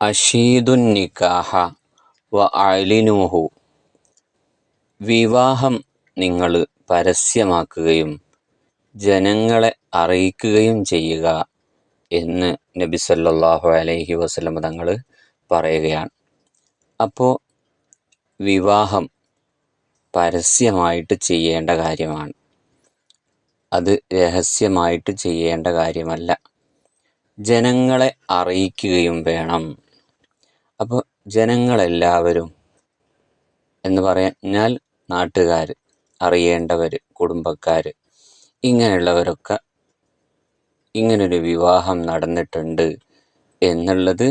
അഷീദുൻ നിക്കാഹ വ അലിനൂഹു. വിവാഹം നിങ്ങൾ പരസ്യമാക്കുകയും ജനങ്ങളെ അറിയിക്കുകയും ചെയ്യുക എന്ന് നബി സല്ലല്ലാഹു അലൈഹി വസല്ലം തങ്ങൾ പറയുകയാണ്. അപ്പോൾ വിവാഹം പരസ്യമായിട്ട് ചെയ്യേണ്ട കാര്യമാണ്, അത് രഹസ്യമായിട്ട് ചെയ്യേണ്ട കാര്യമല്ല. ജനങ്ങളെ അറിയിക്കുകയും വേണം. അപ്പോൾ ജനങ്ങളെല്ലാവരും എന്ന് പറഞ്ഞാൽ നാട്ടുകാർ, അറിയേണ്ടവർ, കുടുംബക്കാർ, ഇങ്ങനെയുള്ളവരൊക്കെ ഇങ്ങനൊരു വിവാഹം നടന്നിട്ടുണ്ട് എന്നുള്ളത്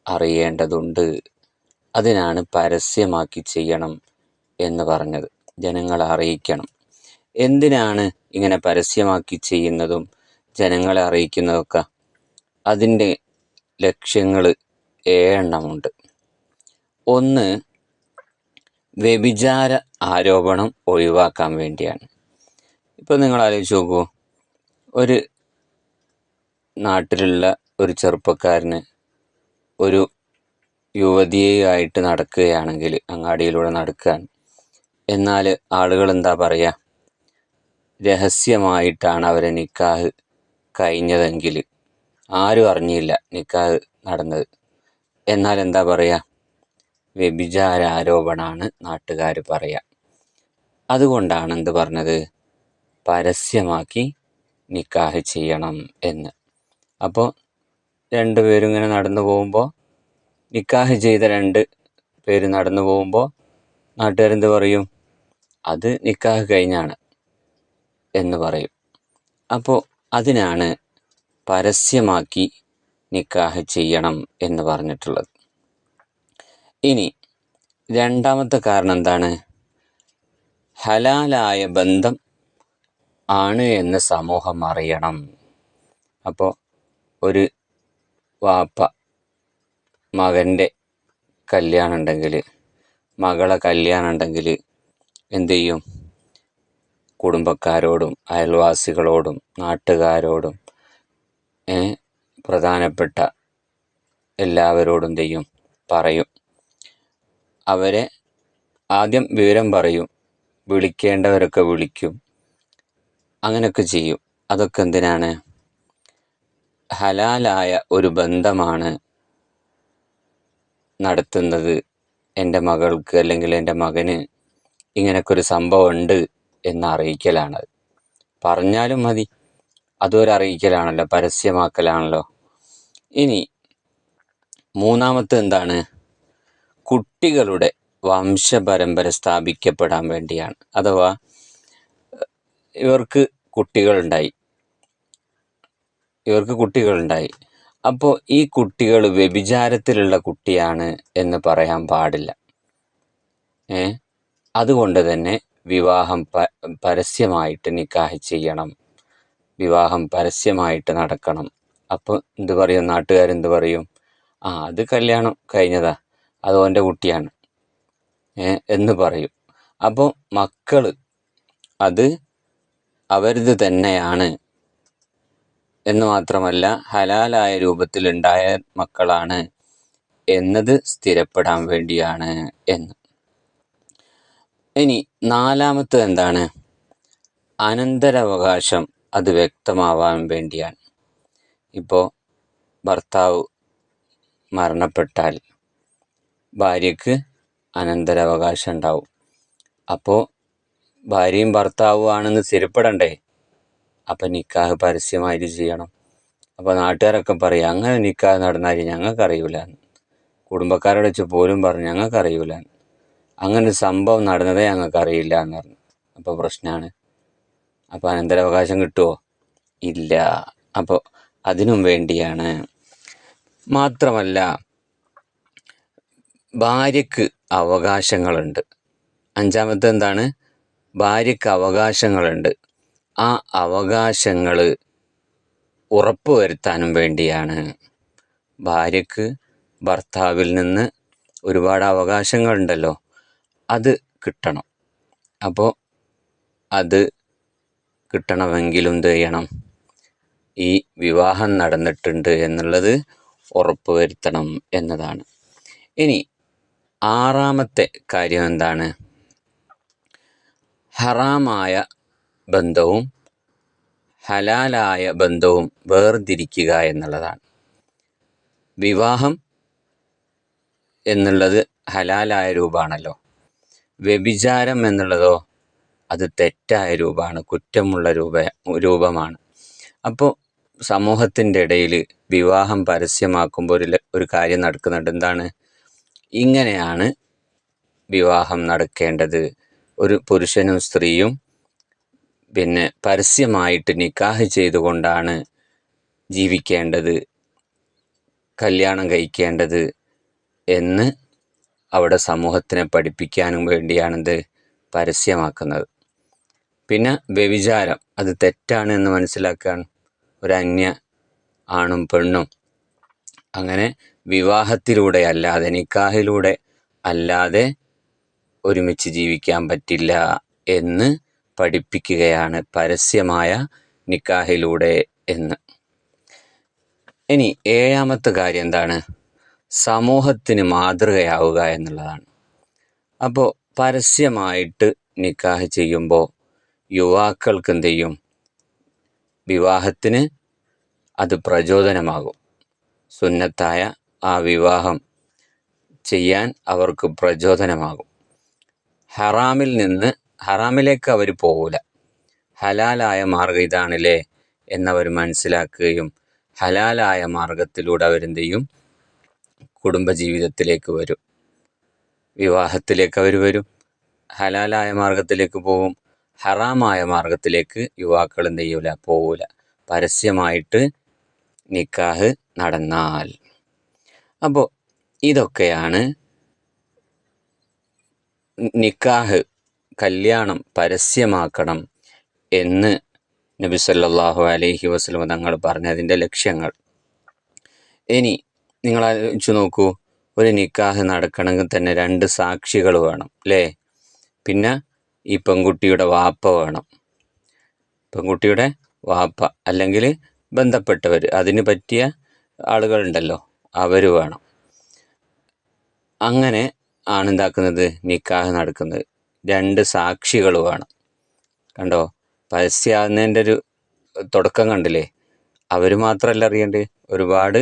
അറിയേണ്ടതുണ്ട്. അതിനാണ് പരസ്യമാക്കി ചെയ്യണം എന്ന് പറഞ്ഞത്. ജനങ്ങളെ അറിയിക്കണം. എന്തിനാണ് ഇങ്ങനെ പരസ്യമാക്കി ചെയ്യുന്നതും ജനങ്ങളെ അറിയിക്കുന്നതൊക്കെ? അതിൻ്റെ ലക്ഷ്യങ്ങൾ 7 എണ്ണമുണ്ട്. ഒന്ന്, വ്യഭിചാര ആരോപണം ഒഴിവാക്കാൻ വേണ്ടിയാണ്. ഇപ്പോൾ നിങ്ങൾ ആലോചിച്ച് നോക്കൂ, ഒരു നാട്ടിലുള്ള ഒരു ചെറുപ്പക്കാരന് ഒരു യുവതിയായിട്ട് നടക്കുകയാണെങ്കിൽ, അങ്ങാടിയിലൂടെ നടക്കുകയാണ്, എന്നാൽ ആളുകൾ എന്താ പറയുക? രഹസ്യമായിട്ടാണ് അവരെ നിക്കാഹ് കഴിഞ്ഞതെങ്കിൽ, ആരും അറിഞ്ഞില്ല നിക്കാഹ് നടന്നത്, എന്നാൽ എന്താ പറയുക? വ്യഭിചാര ആരോപണമാണ് നാട്ടുകാർ പറയുക. അതുകൊണ്ടാണ് എന്ത് പറഞ്ഞത്? പരസ്യമാക്കി നിക്കാഹ് ചെയ്യണം എന്ന്. അപ്പോൾ 2 പേരും ഇങ്ങനെ നടന്നു പോകുമ്പോൾ, നിക്കാഹ് ചെയ്ത 2 പേര് നടന്നു പോകുമ്പോൾ നാട്ടുകാരെന്ത് പറയും? അത് നിക്കാഹ് കഴിഞ്ഞാണ് എന്ന് പറയും. അപ്പോൾ അതിനാണ് പരസ്യമാക്കി നിക്കാഹ് ചെയ്യണം എന്ന് പറഞ്ഞിട്ടുള്ളത്. ഇനി രണ്ടാമത്തെ കാരണം എന്താണ്? ഹലാലായ ബന്ധം ആണ് എന്ന് സമൂഹം അറിയണം. അപ്പോൾ ഒരു വാപ്പ മകൻ്റെ കല്യാണം ഉണ്ടെങ്കിൽ, മകളെ കല്യാണം ഉണ്ടെങ്കിൽ എന്തു ചെയ്യും? കുടുംബക്കാരോടും അയൽവാസികളോടും നാട്ടുകാരോടും പ്രധാനപ്പെട്ട എല്ലാവരോടും എന്ത് ചെയ്യും? പറയും. അവരെ ആദ്യം വിവരം പറയും, വിളിക്കേണ്ടവരൊക്കെ വിളിക്കും, അങ്ങനെയൊക്കെ ചെയ്യും. അതൊക്കെ എന്തിനാണ്? ഹലാലായ ഒരു ബന്ധമാണ് നടത്തുന്നത്, എൻ്റെ മകൾക്ക് അല്ലെങ്കിൽ എൻ്റെ മകന് ഇങ്ങനെയൊക്കെ ഒരു സംഭവം ഉണ്ട് എന്ന് അറിയിക്കലാണത്. പറഞ്ഞാലും മതി, അതൊരു അറിയിക്കലാണല്ലോ, പരസ്യമാക്കലാണല്ലോ. ഇനി മൂന്നാമത്തെ എന്താണ്? കുട്ടികളുടെ വംശപരമ്പര സ്ഥാപിക്കപ്പെടാൻ വേണ്ടിയാണ്. അഥവാ ഇവർക്ക് കുട്ടികളുണ്ടായി, അപ്പോൾ ഈ കുട്ടികൾ വ്യഭിചാരത്തിലുള്ള കുട്ടിയാണ് എന്ന് പറയാൻ പാടില്ല. അതുകൊണ്ട് തന്നെ വിവാഹം പരസ്യമായിട്ട് നിക്കാഹ് ചെയ്യണം, വിവാഹം പരസ്യമായിട്ട് നടക്കണം. അപ്പോൾ എന്ത് പറയും? നാട്ടുകാരെന്ത് പറയും? അത് കല്യാണം കഴിഞ്ഞതാ, അത് ഓൻ്റെ കുട്ടിയാണ് എന്ന് പറയും. അപ്പോൾ മക്കൾ അത് അവരത് തന്നെയാണ് എന്ന് മാത്രമല്ല, ഹലാലായ രൂപത്തിലുണ്ടായ മക്കളാണ് എന്നത് സ്ഥിരപ്പെടാൻ വേണ്ടിയാണ് എന്ന്. ഇനി നാലാമത്തെ എന്താണ്? അനന്തരാവകാശം അത് വ്യക്തമാവാൻ വേണ്ടിയാണ്. ഇപ്പോൾ ഭർത്താവ് മരണപ്പെട്ടാൽ ഭാര്യയ്ക്ക് അനന്തരാവകാശം ഉണ്ടാവും. അപ്പോൾ ഭാര്യയും ഭർത്താവും ആണെന്ന് സ്ഥിരപ്പെടണ്ടേ? അപ്പം നിക്കാഹ് പരസ്യമായിട്ട് ചെയ്യണം. അപ്പോൾ നാട്ടുകാരൊക്കെ പറയും, അങ്ങനെ നിക്കാഹ് നടന്നാൽ ഞങ്ങൾക്കറിയില്ല, കുടുംബക്കാരോട് വെച്ച് പോലും പറഞ്ഞു ഞങ്ങൾക്കറിയില്ല, അങ്ങനെ സംഭവം നടന്നതേ ഞങ്ങൾക്കറിയില്ല എന്ന് പറഞ്ഞു. അപ്പോൾ പ്രശ്നമാണ്. അപ്പോൾ അനന്തരാവകാശം കിട്ടുമോ? ഇല്ല. അപ്പോൾ അതിനും വേണ്ടിയാണ്. മാത്രമല്ല, ഭാര്യയ്ക്ക് അവകാശങ്ങളുണ്ട്. അഞ്ചാമത്തെ എന്താണ്? ഭാര്യയ്ക്ക് അവകാശങ്ങളുണ്ട്. ആ അവകാശങ്ങൾ ഉറപ്പുവരുത്താനും വേണ്ടിയാണ്. ഭാര്യയ്ക്ക് ഭർത്താവിൽ നിന്ന് ഒരുപാട് അവകാശങ്ങളുണ്ടല്ലോ, അത് കിട്ടണം. അപ്പോൾ അത് കിട്ടണമെങ്കിലും എന്ത് ചെയ്യണം? ഈ വിവാഹം നടന്നിട്ടുണ്ട് എന്നുള്ളത് ഉറപ്പുവരുത്തണം എന്നതാണ്. ഇനി 6ാമത്തെ കാര്യം എന്താണ്? ഹറാമായ ബന്ധവും ഹലാലായ ബന്ധവും വേർതിരിക്കുക എന്നുള്ളതാണ്. വിവാഹം എന്നുള്ളത് ഹലാലായ രൂപമാണല്ലോ. വ്യഭിചാരം എന്നുള്ളതോ അത് തെറ്റായ രൂപമാണ്, കുറ്റമുള്ള രൂപമാണ്. അപ്പോൾ സമൂഹത്തിൻ്റെ ഇടയിൽ വിവാഹം പരസ്യമാക്കുമ്പോൾ ഒരു കാര്യം നടക്കുന്നുണ്ട്. എന്താണ്? ഇങ്ങനെയാണ് വിവാഹം നടക്കേണ്ടത്. ഒരു പുരുഷനും സ്ത്രീയും പരസ്യമായിട്ട് നിക്കാഹ് ചെയ്തുകൊണ്ടാണ് ജീവിക്കേണ്ടത്, കല്യാണം കഴിക്കേണ്ടത് എന്ന് അവിടെ സമൂഹത്തിനെ പഠിപ്പിക്കാനും വേണ്ടിയാണിത് പരസ്യമാക്കുന്നത്. പിന്നെ വ്യഭിചാരം അത് തെറ്റാണ് എന്ന് മനസ്സിലാക്കാൻ ഒരു അന്യ ആണും പെണ്ണും അങ്ങനെ വിവാഹത്തിലൂടെ അല്ലാതെ, നിക്കാഹിലൂടെ അല്ലാതെ ഒരുമിച്ച് ജീവിക്കാൻ പറ്റില്ല എന്ന് പഠിപ്പിക്കുകയാണ് പരസ്യമായ നിക്കാഹിലൂടെ എന്ന്. ഇനി 7ാമത്തെ കാര്യം എന്താണ്? സമൂഹത്തിന് മാതൃകയാവുക എന്നുള്ളതാണ്. അപ്പോൾ പരസ്യമായിട്ട് നിക്കാഹ് ചെയ്യുമ്പോൾ യുവാക്കൾക്ക് എന്ത് ചെയ്യും? വിവാഹത്തിന് അത് പ്രചോദനമാകും. സുന്നത്തായ ആ വിവാഹം ചെയ്യാൻ അവർക്ക് പ്രചോദനമാകും. ഹറാമിലേക്ക് അവർ പോകില്ല. ഹലാലായ മാർഗം ഇതാണല്ലേ എന്നവർ മനസ്സിലാക്കുകയും ഹലാലായ മാർഗത്തിലൂടെ അവരെന്ത് ചെയ്യും? കുടുംബജീവിതത്തിലേക്ക് വരും, വിവാഹത്തിലേക്ക് അവർ വരും, ഹലാലായ മാർഗത്തിലേക്ക് പോകും. ഹറാമായ മാർഗത്തിലേക്ക് യുവാക്കൾ എന്ത് ചെയ്യൂല? പോകൂല, പരസ്യമായിട്ട് നിക്കാഹ് നടന്നാൽ. അപ്പോൾ ഇതൊക്കെയാണ് നിക്കാഹ്, കല്യാണം പരസ്യമാക്കണം എന്ന് നബി സല്ലല്ലാഹു അലൈഹി വസല്ലം തങ്ങൾ പറഞ്ഞതിൻ്റെ ലക്ഷ്യങ്ങൾ. ഇനി നിങ്ങൾ ആലോചിച്ച് നോക്കൂ, ഒരു നിക്കാഹ് നടക്കണമെങ്കിൽ തന്നെ 2 സാക്ഷികൾ വേണം അല്ലേ? പിന്നെ ഈ പെൺകുട്ടിയുടെ വാപ്പ വേണം, പെൺകുട്ടിയുടെ വാപ്പ അല്ലെങ്കിൽ ബന്ധപ്പെട്ടവർ, അതിന് പറ്റിയ ആളുകളുണ്ടല്ലോ, അവർ വേണം. അങ്ങനെ ആണ് എന്താക്കുന്നത്? നിക്കാഹ് നടക്കുന്നത്. 2 സാക്ഷികൾ വേണം. കണ്ടോ, പരസ്യമാകുന്നതിൻ്റെ ഒരു തുടക്കം കണ്ടില്ലേ? അവർ മാത്രമല്ല അറിയേണ്ടത്, ഒരുപാട്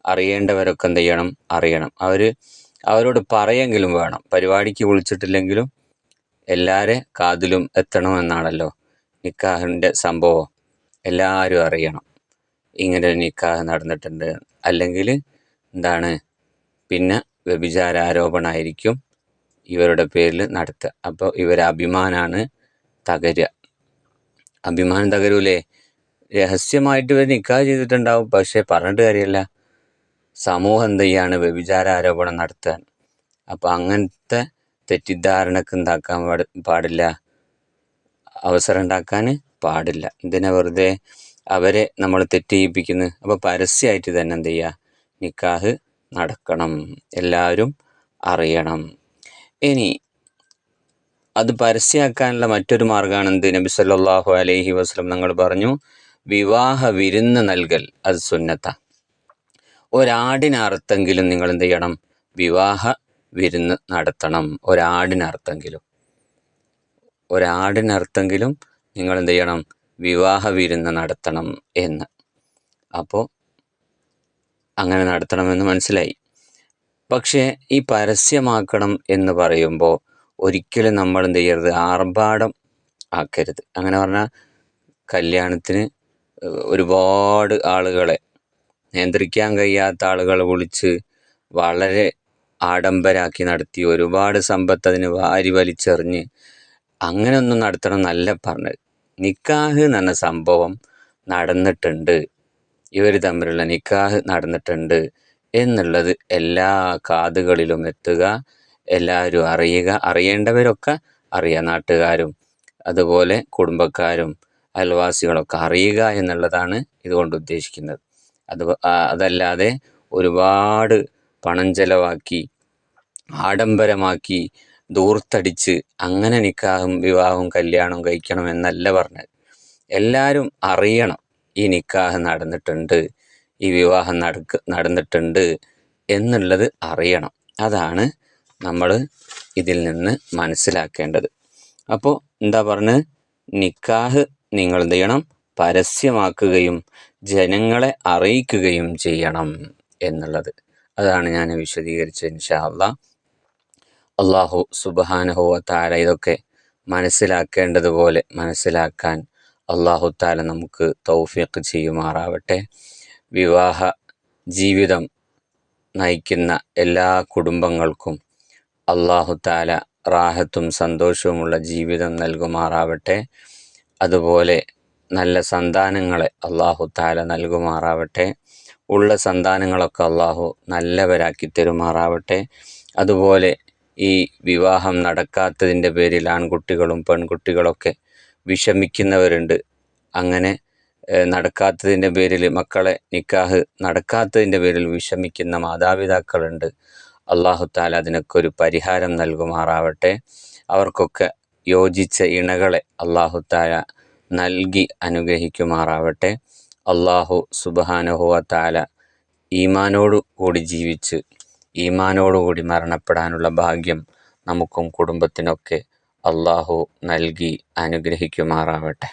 അറിയേണ്ടവരൊക്കെ എന്ത് ചെയ്യണം? അറിയണം. അവരോട് പറയെങ്കിലും വേണം. പരിപാടിക്ക് വിളിച്ചിട്ടില്ലെങ്കിലും എല്ലാവരെ കാതിലും എത്തണമെന്നാണല്ലോ നിക്കാഹിൻ്റെ സംഭവം. എല്ലാവരും അറിയണം ഇങ്ങനെ ഒരു നിക്കാഹ് നടന്നിട്ടുണ്ട്. അല്ലെങ്കിൽ എന്താണ്? പിന്നെ വ്യഭിചാര ആരോപണമായിരിക്കും ഇവരുടെ പേരിൽ നടത്തുക. അപ്പോൾ ഇവരെ അഭിമാനമാണ് തകരുക. അഭിമാനം തകരൂലേ? രഹസ്യമായിട്ട് ഇവർ നിക്കാഹ് ചെയ്തിട്ടുണ്ടാവും, പക്ഷേ പറഞ്ഞിട്ട് കാര്യമില്ല, സമൂഹം എന്ത് ചെയ്യാണ്? വ്യഭിചാര ആരോപണം നടത്താൻ. അപ്പോൾ അങ്ങനത്തെ തെറ്റിദ്ധാരണക്ക് എന്താക്കാൻ പാടില്ല, അവസരം ഉണ്ടാക്കാൻ പാടില്ല. എന്തിനാ വെറുതെ അവരെ നമ്മൾ തെറ്റിയിപ്പിക്കുന്നത്? അപ്പോൾ പരസ്യമായിട്ട് തന്നെ എന്ത് ചെയ്യുക? നിക്കാഹ് നടക്കണം, എല്ലാവരും അറിയണം. ഇനി അത് പരസ്യമാക്കാനുള്ള മറ്റൊരു മാർഗ്ഗമാണ് എന്ത്? നബി സല്ലല്ലാഹു അലൈഹി വസല്ലം തങ്ങൾ പറഞ്ഞു, വിവാഹ വിരുന്ന് നൽകൽ അത് സുന്നത്ത. ഒരാടിനറുത്തെങ്കിലും നിങ്ങൾ എന്ത് ചെയ്യണം? വിവാഹ വിരുന്ന് നടത്തണം. ഒരാടിനറുത്തെങ്കിലും നിങ്ങൾ എന്ത് ചെയ്യണം? വിവാഹ വിരുന്ന് നടത്തണം എന്ന്. അപ്പോൾ അങ്ങനെ നടത്തണമെന്ന് മനസ്സിലായി. പക്ഷേ ഈ പരസ്യമാക്കണം എന്ന് പറയുമ്പോൾ ഒരിക്കലും നമ്മൾ എന്ത് ചെയ്യരുത്? ആർഭാടം ആക്കരുത്. അങ്ങനെ പറഞ്ഞാൽ കല്യാണത്തിന് ഒരുപാട് ആളുകളെ, നിയന്ത്രിക്കാൻ കഴിയാത്ത ആളുകളെ വിളിച്ച് വളരെ ആഡംബരാക്കി നടത്തി ഒരുപാട് സമ്പത്ത് അതിന് വാരി വലിച്ചെറിഞ്ഞ് അങ്ങനെയൊന്നും നടത്തണം എന്നല്ല പറഞ്ഞത്. നിക്കാഹ് എന്ന് പറഞ്ഞ സംഭവം നടന്നിട്ടുണ്ട്, ഇവർ തമ്മിലുള്ള നിക്കാഹ് നടന്നിട്ടുണ്ട് എന്നുള്ളത് എല്ലാ കാതുകളിലും എത്തുക, എല്ലാവരും അറിയുക, അറിയേണ്ടവരൊക്കെ അറിയുക, നാട്ടുകാരും അതുപോലെ കുടുംബക്കാരും അയൽവാസികളൊക്കെ അറിയുക എന്നുള്ളതാണ് ഇതുകൊണ്ട് ഉദ്ദേശിക്കുന്നത്. അതല്ലാതെ ഒരുപാട് പണം ചെലവാക്കി ആഡംബരമാക്കി ദൂർത്തടിച്ച് അങ്ങനെ നിക്കാഹും വിവാഹവും കല്യാണവും കഴിക്കണം എന്നല്ല പറഞ്ഞത്. എല്ലാവരും അറിയണം ഈ നിക്കാഹ് നടന്നിട്ടുണ്ട് ഈ വിവാഹം നടന്നിട്ടുണ്ട് എന്നുള്ളത് അറിയണം. അതാണ് നമ്മൾ ഇതിൽ നിന്ന് മനസ്സിലാക്കേണ്ടത്. അപ്പോൾ എന്താ പറഞ്ഞത്? നിക്കാഹ് നിങ്ങൾ എന്ത് ചെയ്യണം? പരസ്യമാക്കുകയും ജനങ്ങളെ അറിയിക്കുകയും ചെയ്യണം എന്നുള്ളത്. അതാണ് ഞാൻ വിശദീകരിച്ചത്. ഇൻഷാ അല്ലാഹ് അള്ളാഹു സുബ്ഹാനഹു വ തആല ഇതൊക്കെ മനസ്സിലാക്കേണ്ടതുപോലെ മനസ്സിലാക്കാൻ അള്ളാഹു തആല നമുക്ക് തൗഫീഖ് ചെയ്യുമാറാവട്ടെ. വിവാഹ ജീവിതം നയിക്കുന്ന എല്ലാ കുടുംബങ്ങൾക്കും അള്ളാഹു തആല റാഹത്തും സന്തോഷവുമുള്ള ജീവിതം നൽകുമാറാവട്ടെ. അതുപോലെ നല്ല സന്താനങ്ങളെ അള്ളാഹു തആല നൽകുമാറാവട്ടെ. ഉള്ള സന്താനങ്ങളൊക്കെ അള്ളാഹു നല്ലവരാക്കി തരുമാറാവട്ടെ. അതുപോലെ ഈ വിവാഹം നടക്കാത്തതിൻ്റെ പേരിൽ ആൺകുട്ടികളും പെൺകുട്ടികളൊക്കെ വിഷമിക്കുന്നവരുണ്ട്. അങ്ങനെ നടക്കാത്തതിൻ്റെ പേരിൽ, മക്കളെ നിക്കാഹ് നടക്കാത്തതിൻ്റെ പേരിൽ വിഷമിക്കുന്ന മാതാപിതാക്കളുണ്ട്. അള്ളാഹു തആല അതിനൊക്കെ ഒരു പരിഹാരം നൽകുമാറാവട്ടെ. അവർക്കൊക്കെ യോജിച്ച ഇണകളെ അള്ളാഹു തആല നൽകി അനുഗ്രഹിക്കുമാറാവട്ടെ. അള്ളാഹു സുബ്ഹാനഹു വ തആല ഈമാനോടു കൂടി ജീവിച്ച് ഈമാനോടുകൂടി മരണപ്പെടാനുള്ള ഭാഗ്യം നമുക്കും കുടുംബത്തിനൊക്കെ അള്ളാഹു നൽകി അനുഗ്രഹിക്കുമാറാവട്ടെ.